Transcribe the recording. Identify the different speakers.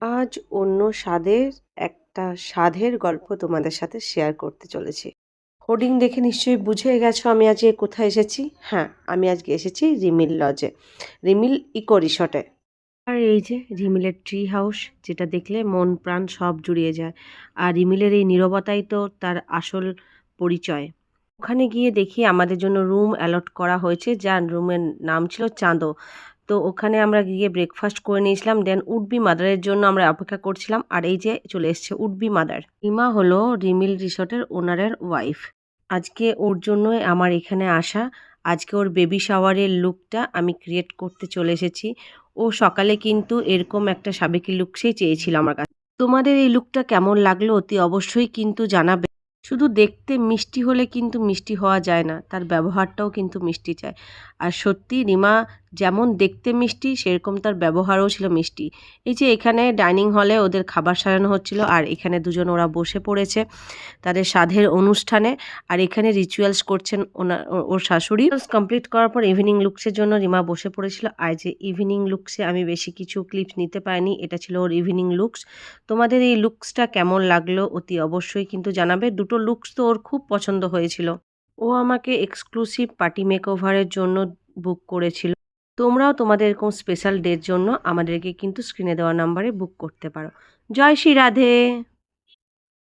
Speaker 1: আজ অন্য একটা স্বাদের গল্প তোমাদের সাথে শেয়ার করতে চলেছি। হোর্ডিং দেখে নিশ্চয়ই বুঝে গেছো আমি আজকে কোথায় এসেছি। হ্যাঁ, আমি আজকে এসেছি রিমিল লজে, রিমিল ইকো রিসর্টে। আর এই যে রিমিলের ট্রি হাউস, যেটা দেখলে মন প্রাণ সব জুড়িয়ে যায়। আর রিমিলের এই নীরবতাই তো তার আসল পরিচয়। ওখানে গিয়ে দেখি আমাদের জন্য রুম অ্যালট করা হয়েছে, যার রুমের নাম ছিল চাঁদো। তো ওখানে আমরা গিয়ে ব্রেকফাস্ট করে নিয়েছিলাম, দেন উড বি মাদারের জন্য আমরা অপেক্ষা করছিলাম। আর এই যে চলে এসছে উড বি মাদার। রিমা হলো রিমিল রিসর্টের ওনারের ওয়াইফ। আজকে ওর জন্যই আমার এখানে আসা। আজকে ওর বেবি শাওয়ারের লুকটা আমি ক্রিয়েট করতে চলে এসেছি। ও সকালে কিন্তু এরকম একটা সাবেকি লুকসেই চেয়েছিল আমার কাছে। তোমাদের এই লুকটা কেমন লাগলো অতি অবশ্যই কিন্তু জানাবে। শুধু দেখতে মিষ্টি হলে কিন্তু মিষ্টি হওয়া যায় না, তার ব্যবহারটাও কিন্তু মিষ্টি চায়। আর সত্যি রিমা যেমন দেখতে মিষ্টি, সেরকম তার ব্যবহারও ছিল মিষ্টি। এই যে এখানে ডাইনিং হলে ওদের খাবার সাজানো হচ্ছিল, আর এখানে দুজন ওরা বসে পড়েছে তাদের সাধের অনুষ্ঠানে। আর এখানে রিচুয়ালস করছেন ওর শাশুড়ি। কমপ্লিট করার পর ইভিনিং লুকসের জন্য রিমা বসে পড়েছিল। আর যে ইভিনিং লুকসে আমি বেশি কিছু ক্লিপস নিতে পারিনি, এটা ছিল ওর ইভিনিং লুকস। তোমাদের এই লুকসটা কেমন লাগলো অতি অবশ্যই কিন্তু জানাবে। দুটো লুকস তো ওর খুব পছন্দ হয়েছিল। ও আমাকে এক্সক্লুসিভ পার্টি মেকওভারের জন্য বুক করেছিল। তোমরাও তোমাদের এরকম স্পেশাল ডের জন্য আমাদেরকে কিন্তু স্ক্রিনে দেওয়া নাম্বারে বুক করতে পারো। জয় শ্রী রাধে।